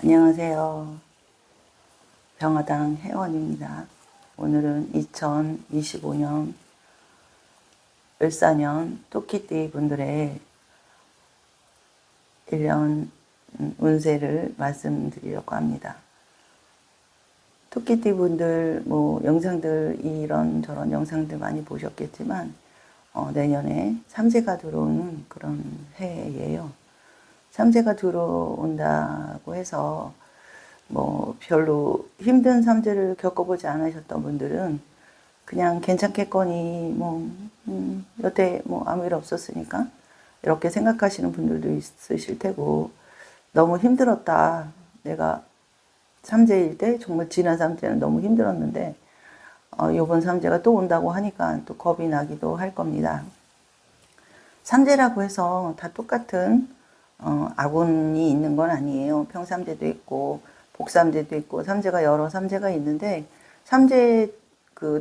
안녕하세요. 병화당 회원입니다. 오늘은 2025년 을사년 토끼띠 분들의 1년 운세를 말씀드리려고 합니다. 토끼띠 분들 영상들 이런저런 영상들 많이 보셨겠지만 내년에 삼재가 들어오는 그런 해예요. 삼재가 들어온다고 해서 별로 힘든 삼재를 겪어보지 않으셨던 분들은 그냥 괜찮겠거니 여태 아무 일 없었으니까 이렇게 생각하시는 분들도 있으실 테고, 너무 힘들었다, 내가 삼재일 때 정말 지난 삼재는 너무 힘들었는데 이번 삼재가 또 온다고 하니까 또 겁이 나기도 할 겁니다. 삼재라고 해서 다 똑같은 악운이 있는 건 아니에요. 평삼재도 있고 복삼재도 있고 삼재가 여러 삼재가 있는데, 삼재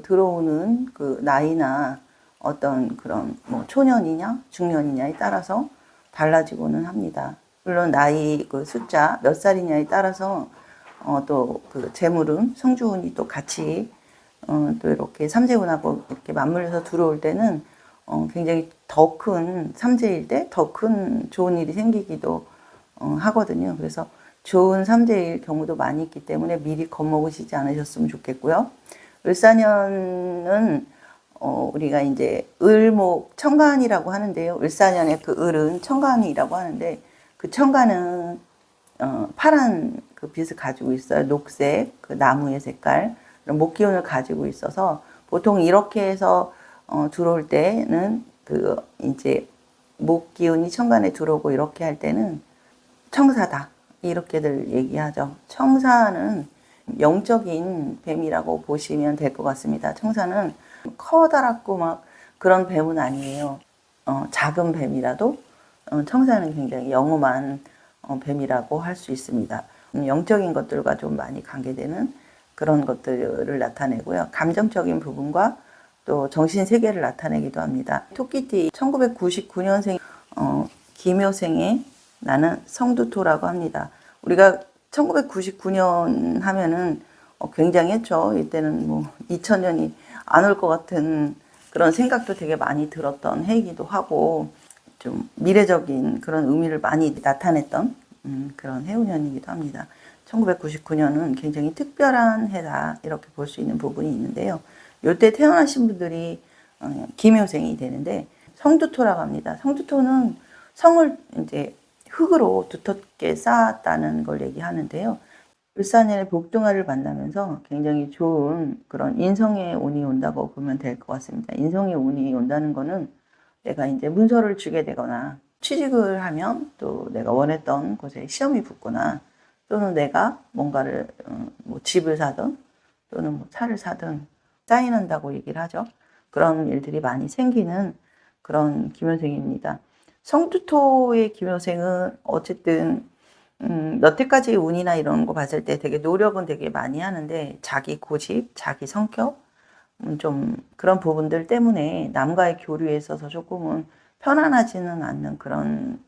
들어오는 나이나 어떤 그런 초년이냐 중년이냐에 따라서 달라지고는 합니다. 물론 나이 숫자 몇 살이냐에 따라서 또 재물운 성주운이 또 같이 또 이렇게 삼재운하고 이렇게 맞물려서 들어올 때는 굉장히 더 큰 삼재일 때 더 큰 좋은 일이 생기기도 하거든요. 그래서 좋은 삼재일 경우도 많이 있기 때문에 미리 겁먹으시지 않으셨으면 좋겠고요. 을사년은 우리가 이제 을목 청간이라고 하는데요. 을사년의 을은 청간이라고 하는데, 그 청간은 파란 빛을 가지고 있어요. 녹색 나무의 색깔, 목기운을 가지고 있어서 보통 이렇게 해서 들어올 때는 이제 목기운이 청간에 들어오고 이렇게 할 때는 청사다, 이렇게들 얘기하죠. 청사는 영적인 뱀이라고 보시면 될 것 같습니다. 청사는 커다랗고 그런 뱀은 아니에요. 작은 뱀이라도 청사는 굉장히 영험한 뱀이라고 할 수 있습니다. 영적인 것들과 좀 많이 관계되는 그런 것들을 나타내고요. 감정적인 부분과 또 정신세계를 나타내기도 합니다. 토끼띠 1999년생 기묘생에 나는 성두토라고 합니다. 우리가 1999년 하면은 굉장했죠. 이때는 2000년이 안 올 것 같은 그런 생각도 되게 많이 들었던 해이기도 하고, 좀 미래적인 그런 의미를 많이 나타냈던 그런 해운년이기도 합니다. 1999년은 굉장히 특별한 해다, 이렇게 볼 수 있는 부분이 있는데요. 이때 태어나신 분들이 기묘생이 되는데 성두토라고 합니다. 성두토는 성을 이제 흙으로 두텁게 쌓았다는 걸 얘기하는데요. 을사년의 복둥아를 만나면서 굉장히 좋은 그런 인성의 운이 온다고 보면 될 것 같습니다. 인성의 운이 온다는 거는 내가 이제 문서를 주게 되거나 취직을 하면 또 내가 원했던 곳에 시험이 붙거나, 또는 내가 뭔가를 집을 사든 또는 차를 사든 사인한다고 얘기를 하죠. 그런 일들이 많이 생기는 그런 기묘생입니다. 성두토의 기묘생은 어쨌든 여태까지 운이나 이런 거 봤을 때 되게 노력은 되게 많이 하는데, 자기 고집, 자기 성격, 좀 그런 부분들 때문에 남과의 교류에 있어서 조금은 편안하지는 않는 그런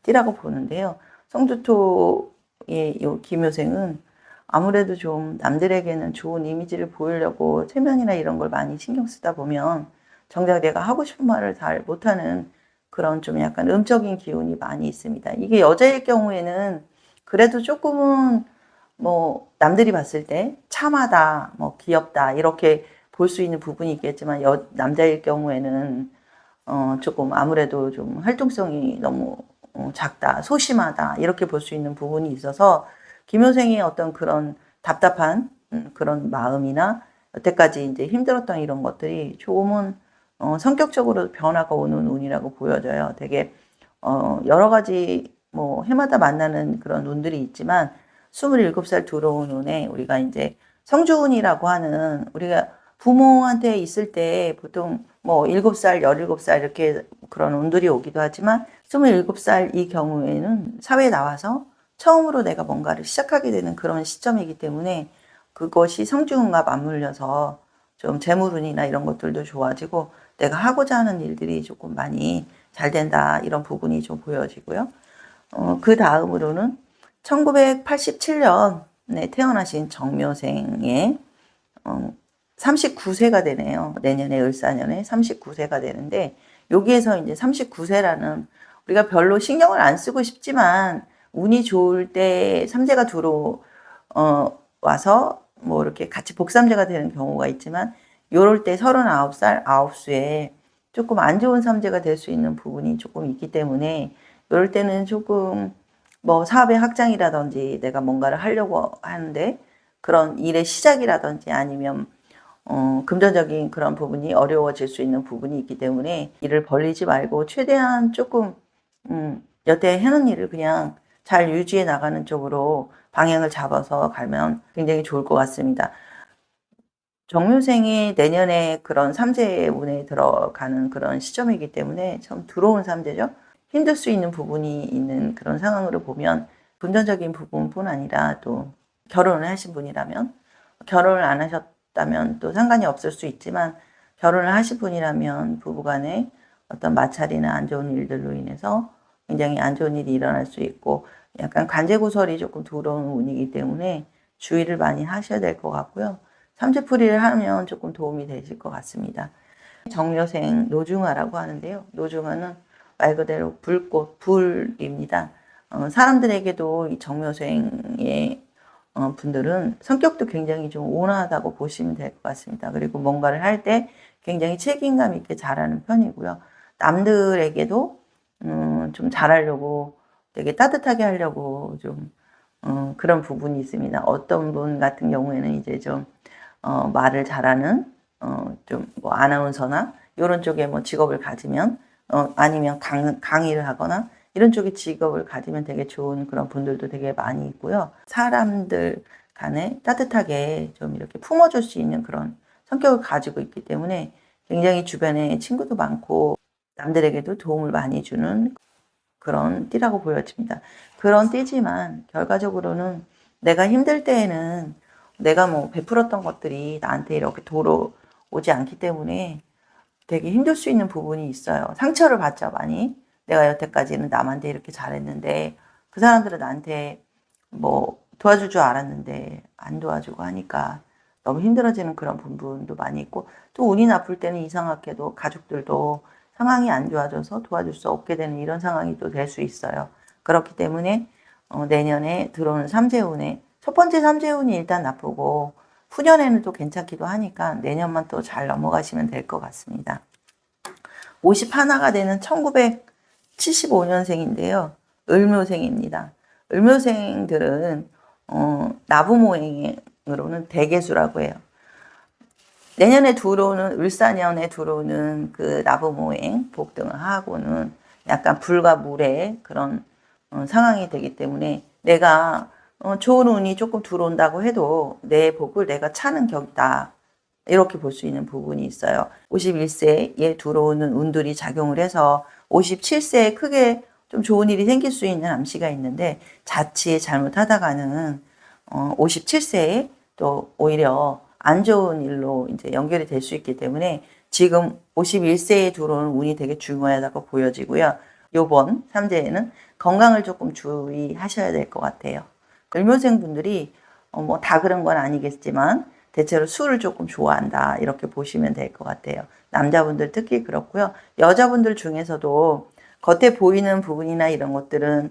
띠라고 보는데요. 성두토의 요 기묘생은 아무래도 좀 남들에게는 좋은 이미지를 보이려고 체면이나 이런 걸 많이 신경 쓰다 보면 정작 내가 하고 싶은 말을 잘 못하는 그런 좀 약간 음적인 기운이 많이 있습니다. 이게 여자일 경우에는 그래도 조금은 남들이 봤을 때 참하다, 귀엽다, 이렇게 볼 수 있는 부분이 있겠지만, 남자일 경우에는 조금 아무래도 좀 활동성이 너무 작다, 소심하다, 이렇게 볼 수 있는 부분이 있어서 기묘생의 어떤 그런 답답한 그런 마음이나 여태까지 이제 힘들었던 이런 것들이 조금은 성격적으로 변화가 오는 운이라고 보여져요. 되게 여러 가지 해마다 만나는 그런 운들이 있지만, 27살 들어온 운에 우리가 이제 성주운이라고 하는, 우리가 부모한테 있을 때 보통 7살, 17살 이렇게 그런 운들이 오기도 하지만, 27살 이 경우에는 사회에 나와서 처음으로 내가 뭔가를 시작하게 되는 그런 시점이기 때문에, 그것이 성주운과 맞물려서 좀 재물운이나 이런 것들도 좋아지고 내가 하고자 하는 일들이 조금 많이 잘 된다, 이런 부분이 좀 보여지고요. 그 다음으로는 1987년에 태어나신 정묘생의 39세가 되네요. 내년에 을사년에 39세가 되는데, 여기에서 이제 39세라는 우리가 별로 신경을 안 쓰고 싶지만 운이 좋을 때 삼재가 와서 뭐 이렇게 같이 복삼재가 되는 경우가 있지만, 요럴 때 39살 9수에 조금 안 좋은 삼재가 될 수 있는 부분이 조금 있기 때문에, 요럴 때는 조금 뭐 사업의 확장이라든지 내가 뭔가를 하려고 하는데 그런 일의 시작이라든지 아니면 금전적인 그런 부분이 어려워질 수 있는 부분이 있기 때문에 일을 벌리지 말고 최대한 조금 여태 해놓은 일을 그냥 잘 유지해 나가는 쪽으로 방향을 잡아서 가면 굉장히 좋을 것 같습니다. 정묘생이 내년에 그런 삼재운에 들어가는 그런 시점이기 때문에 참 들어온 삼재죠. 힘들 수 있는 부분이 있는 그런 상황으로 보면, 금전적인 부분뿐 아니라 또 결혼을 하신 분이라면, 결혼을 안 하셨다면 또 상관이 없을 수 있지만, 결혼을 하신 분이라면 부부간에 어떤 마찰이나 안 좋은 일들로 인해서 굉장히 안 좋은 일이 일어날 수 있고, 약간 관제구설이 조금 들어오는 운이기 때문에 주의를 많이 하셔야 될 것 같고요. 삼재풀이를 하면 조금 도움이 되실 것 같습니다. 정묘생 노중화라고 하는데요. 노중화는 말 그대로 불꽃, 불입니다. 사람들에게도 이 정묘생의 분들은 성격도 굉장히 좀 온화하다고 보시면 될 것 같습니다. 그리고 뭔가를 할 때 굉장히 책임감 있게 잘하는 편이고요. 남들에게도 좀 잘하려고, 되게 따뜻하게 하려고 좀 그런 부분이 있습니다. 어떤 분 같은 경우에는 이제 좀 말을 잘하는 좀 뭐 아나운서나 이런 쪽에 뭐 직업을 가지면, 아니면 강의를 하거나 이런 쪽의 직업을 가지면 되게 좋은 그런 분들도 되게 많이 있고요. 사람들 간에 따뜻하게 좀 이렇게 품어줄 수 있는 그런 성격을 가지고 있기 때문에 굉장히 주변에 친구도 많고 남들에게도 도움을 많이 주는 그런 띠라고 보여집니다. 그런 띠지만 결과적으로는 내가 힘들 때에는 내가 뭐 베풀었던 것들이 나한테 이렇게 돌아오지 않기 때문에 되게 힘들 수 있는 부분이 있어요. 상처를 받죠, 많이. 내가 여태까지는 남한테 이렇게 잘했는데 그 사람들은 나한테 뭐 도와줄 줄 알았는데 안 도와주고 하니까 너무 힘들어지는 그런 부분도 많이 있고, 또 운이 나쁠 때는 이상하게도 가족들도 상황이 안 좋아져서 도와줄 수 없게 되는 이런 상황이 또 될 수 있어요. 그렇기 때문에 내년에 들어오는 삼재운에 첫 번째 삼재운이 일단 나쁘고 후년에는 또 괜찮기도 하니까 내년만 또 잘 넘어가시면 될 것 같습니다. 51가 되는 1975년생인데요. 을묘생입니다. 을묘생들은 나부모행으로는 대개수라고 해요. 내년에 들어오는 을사년에 들어오는 그 나부모행 복등을 하고는 약간 불과 물의 그런 상황이 되기 때문에 내가 좋은 운이 조금 들어온다고 해도 내 복을 내가 차는 격이다, 이렇게 볼 수 있는 부분이 있어요. 51세에 들어오는 운들이 작용을 해서 57세에 크게 좀 좋은 일이 생길 수 있는 암시가 있는데, 자칫 잘못하다가는 57세에 또 오히려 안 좋은 일로 이제 연결이 될 수 있기 때문에 지금 51세에 들어오는 운이 되게 중요하다고 보여지고요. 요번 삼재에는 건강을 조금 주의하셔야 될 것 같아요. 을묘생 분들이 뭐 다 그런 건 아니겠지만 대체로 술을 조금 좋아한다, 이렇게 보시면 될 것 같아요. 남자분들 특히 그렇고요. 여자분들 중에서도 겉에 보이는 부분이나 이런 것들은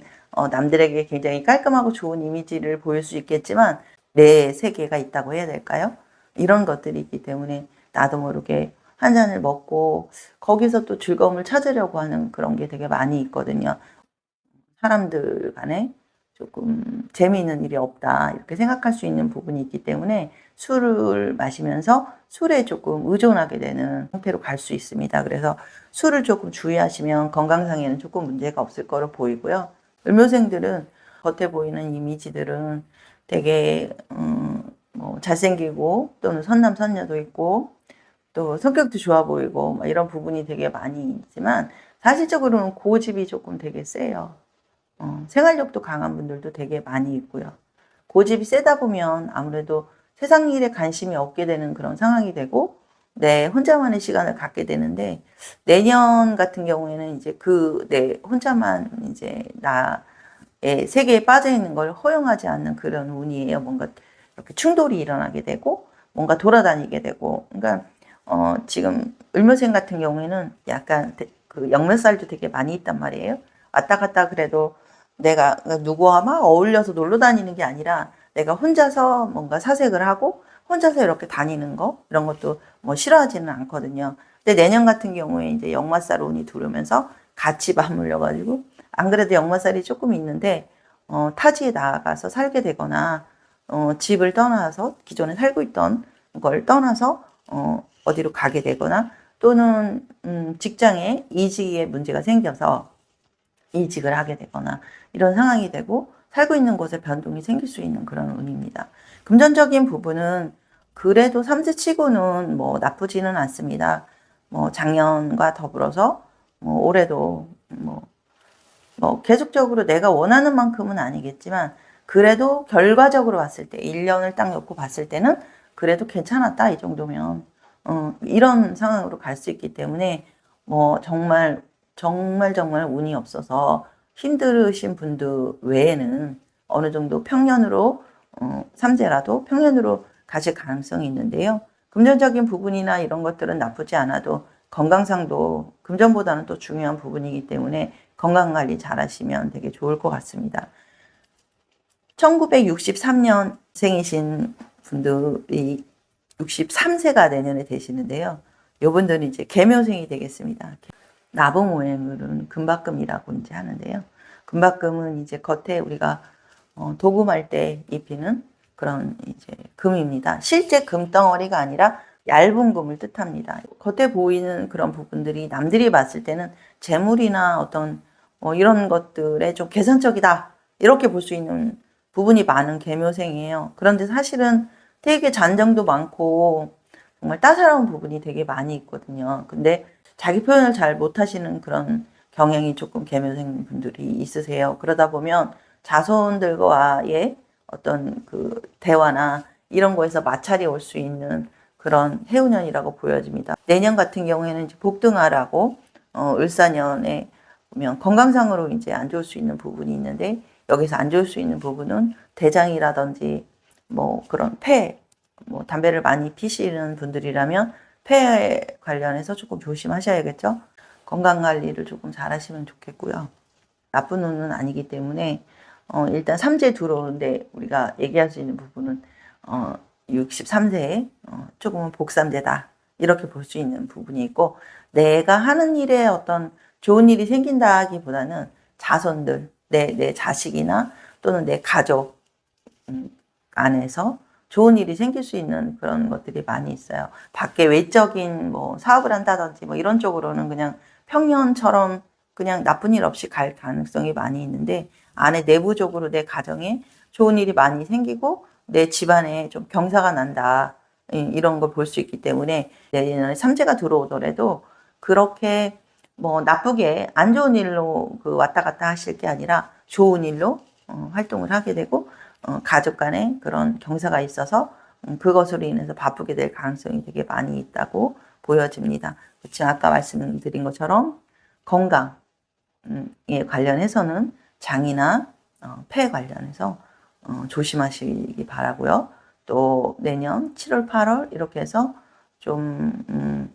남들에게 굉장히 깔끔하고 좋은 이미지를 보일 수 있겠지만 내 세계가 있다고 해야 될까요? 이런 것들이 있기 때문에 나도 모르게 한 잔을 먹고 거기서 또 즐거움을 찾으려고 하는 그런 게 되게 많이 있거든요. 사람들 간에 조금 재미있는 일이 없다, 이렇게 생각할 수 있는 부분이 있기 때문에 술을 마시면서 술에 조금 의존하게 되는 형태로 갈 수 있습니다. 그래서 술을 조금 주의하시면 건강상에는 조금 문제가 없을 거로 보이고요. 을묘생들은 겉에 보이는 이미지들은 되게 뭐 잘생기고 또는 선남 선녀도 있고 또 성격도 좋아 보이고 이런 부분이 되게 많이 있지만, 사실적으로는 고집이 조금 되게 세요. 생활력도 강한 분들도 되게 많이 있고요. 고집이 세다 보면 아무래도 세상 일에 관심이 없게 되는 그런 상황이 되고 내 혼자만의 시간을 갖게 되는데, 내년 같은 경우에는 이제 그 내 혼자만 이제 나의 세계에 빠져 있는 걸 허용하지 않는 그런 운이에요. 뭔가 이렇게 충돌이 일어나게 되고 뭔가 돌아다니게 되고. 그러니까 지금 을묘생 같은 경우에는 약간 그 역매살도 되게 많이 있단 말이에요. 왔다 갔다 그래도 내가 누구와 막 어울려서 놀러 다니는 게 아니라 내가 혼자서 뭔가 사색을 하고 혼자서 이렇게 다니는 거 이런 것도 뭐 싫어하지는 않거든요. 근데 내년 같은 경우에 이제 역마살 운이 들어오면서 같이 맞물려 가지고 안 그래도 역마살이 조금 있는데 타지에 나가서 살게 되거나 집을 떠나서 기존에 살고 있던 걸 떠나서 어디로 가게 되거나 또는 직장에 이직에 문제가 생겨서 이직을 하게 되거나 이런 상황이 되고 살고 있는 곳에 변동이 생길 수 있는 그런 운입니다. 금전적인 부분은 그래도 3세 치고는 뭐 나쁘지는 않습니다. 뭐 작년과 더불어서 뭐 올해도 뭐 계속적으로 내가 원하는 만큼은 아니겠지만 그래도 결과적으로 봤을 때 1년을 딱 놓고 봤을 때는 그래도 괜찮았다 이 정도면 이런 상황으로 갈 수 있기 때문에 뭐 정말 운이 없어서 힘들으신 분들 외에는 어느 정도 평년으로 삼재라도 평년으로 가실 가능성이 있는데요. 금전적인 부분이나 이런 것들은 나쁘지 않아도 건강상도 금전보다는 또 중요한 부분이기 때문에 건강관리 잘 하시면 되게 좋을 것 같습니다. 1963년생이신 분들이 63세가 내년에 되시는데요. 요분들은 이제 계묘생이 되겠습니다. 나봉오행을은 금박금이라고 이제 하는데요. 금박금은 이제 겉에 우리가 도금할 때 입히는 그런 이제 금입니다. 실제 금덩어리가 아니라 얇은 금을 뜻합니다. 겉에 보이는 그런 부분들이 남들이 봤을 때는 재물이나 어떤 이런 것들에 좀 계산적이다 이렇게 볼 수 있는 부분이 많은 계묘생이에요. 그런데 사실은 되게 잔정도 많고 정말 따사로운 부분이 되게 많이 있거든요. 근데 자기 표현을 잘 못하시는 그런 경향이 조금 계묘생 분들이 있으세요. 그러다 보면 자손들과의 어떤 그 대화나 이런 거에서 마찰이 올 수 있는 그런 해운년이라고 보여집니다. 내년 같은 경우에는 이제 복등하라고 을사년에 보면 건강상으로 이제 안 좋을 수 있는 부분이 있는데 여기서 안 좋을 수 있는 부분은 대장이라든지 뭐 그런 폐, 뭐 담배를 많이 피시는 분들이라면 폐 관련해서 조금 조심하셔야겠죠. 건강 관리를 조금 잘 하시면 좋겠고요. 나쁜 운은 아니기 때문에 일단 삼재 들어오는데 우리가 얘기할 수 있는 부분은 63세에 조금은 복삼재다 이렇게 볼 수 있는 부분이 있고 내가 하는 일에 어떤 좋은 일이 생긴다기보다는 자손들 내 자식이나 또는 내 가족 안에서 좋은 일이 생길 수 있는 그런 것들이 많이 있어요. 밖에 외적인 뭐 사업을 한다든지 뭐 이런 쪽으로는 그냥 평년처럼 그냥 나쁜 일 없이 갈 가능성이 많이 있는데 안에 내부적으로 내 가정에 좋은 일이 많이 생기고 내 집안에 좀 경사가 난다. 이런 걸 볼 수 있기 때문에 내년에 삼재가 들어오더라도 그렇게 뭐 나쁘게 안 좋은 일로 그 왔다 갔다 하실 게 아니라 좋은 일로 활동을 하게 되고 가족 간에 그런 경사가 있어서 그것으로 인해서 바쁘게 될 가능성이 되게 많이 있다고 보여집니다. 그렇지만 아까 말씀드린 것처럼 건강에 관련해서는 장이나 폐 관련해서 조심하시기 바라고요. 또 내년 7월, 8월 이렇게 해서 좀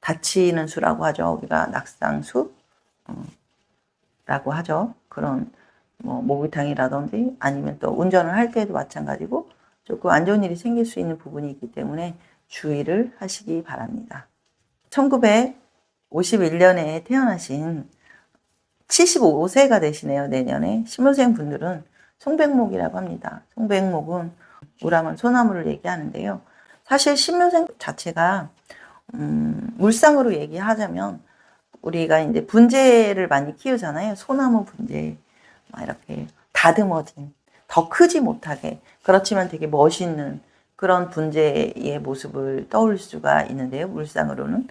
다치는 수라고 하죠. 우리가 낙상수 라고 하죠. 그런 뭐 목욕탕이라든지 아니면 또 운전을 할 때도 마찬가지고 조금 안 좋은 일이 생길 수 있는 부분이 있기 때문에 주의를 하시기 바랍니다. 1951년에 태어나신 75세가 되시네요. 내년에 신묘생 분들은 송백목이라고 합니다. 송백목은 우람한 소나무를 얘기하는데요. 사실 신묘생 자체가 물상으로 얘기하자면 우리가 이제 분재를 많이 키우잖아요. 소나무 분재. 막 이렇게 다듬어진, 더 크지 못하게. 그렇지만 되게 멋있는 그런 분재의 모습을 떠올릴 수가 있는데요. 물상으로는.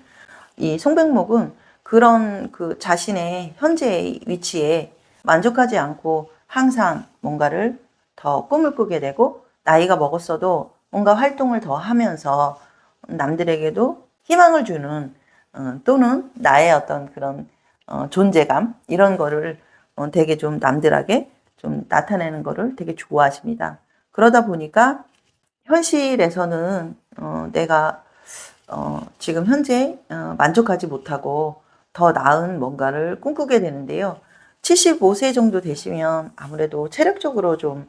이 송백목은 그런 그 자신의 현재의 위치에 만족하지 않고 항상 뭔가를 더 꿈을 꾸게 되고 나이가 먹었어도 뭔가 활동을 더 하면서 남들에게도 희망을 주는 또는 나의 어떤 그런 존재감 이런 거를 되게 좀 남들에게 좀 나타내는 거를 되게 좋아하십니다. 그러다 보니까 현실에서는 내가 지금 현재 만족하지 못하고 더 나은 뭔가를 꿈꾸게 되는데요. 75세 정도 되시면 아무래도 체력적으로 좀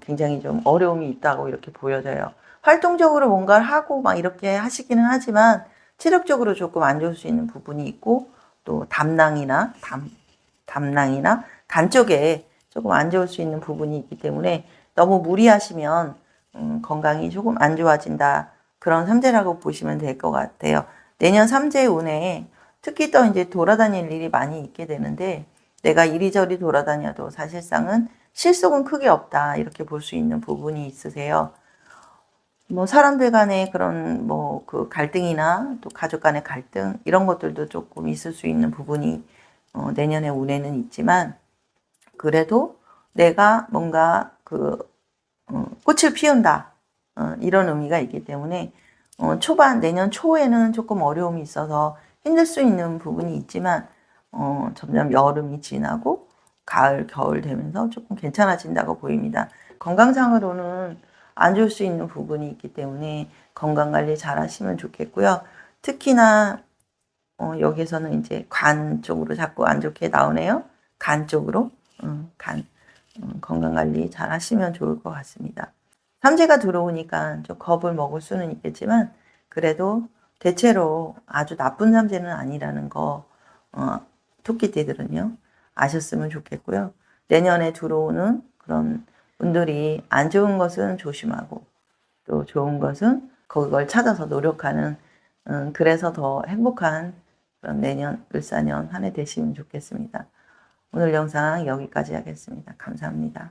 굉장히 좀 어려움이 있다고 이렇게 보여져요. 활동적으로 뭔가를 하고 막 이렇게 하시기는 하지만 체력적으로 조금 안 좋을 수 있는 부분이 있고 또 담낭이나 간 쪽에 조금 안 좋을 수 있는 부분이 있기 때문에 너무 무리하시면 건강이 조금 안 좋아진다. 그런 삼재라고 보시면 될 것 같아요. 내년 삼재 운에 특히 또 이제 돌아다닐 일이 많이 있게 되는데 내가 이리저리 돌아다녀도 사실상은 실속은 크게 없다. 이렇게 볼 수 있는 부분이 있으세요. 뭐 사람들 간의 그런 뭐 그 갈등이나 또 가족 간의 갈등 이런 것들도 조금 있을 수 있는 부분이 내년의 운에는 있지만 그래도 내가 뭔가 꽃을 피운다 이런 의미가 있기 때문에 내년 초에는 조금 어려움이 있어서 힘들 수 있는 부분이 있지만 점점 여름이 지나고 가을, 겨울 되면서 조금 괜찮아진다고 보입니다. 건강상으로는 안 좋을 수 있는 부분이 있기 때문에 건강관리 잘 하시면 좋겠고요. 특히나 여기서는 이제 간 쪽으로 자꾸 안 좋게 나오네요. 간 쪽으로 건강관리 잘 하시면 좋을 것 같습니다. 삼재가 들어오니까 좀 겁을 먹을 수는 있겠지만 그래도 대체로 아주 나쁜 삼재는 아니라는 거 토끼띠들은요 아셨으면 좋겠고요. 내년에 들어오는 그런 운들이 안 좋은 것은 조심하고 또 좋은 것은 그걸 찾아서 노력하는 그래서 더 행복한 그런 내년 을사년 한 해 되시면 좋겠습니다. 오늘 영상 여기까지 하겠습니다. 감사합니다.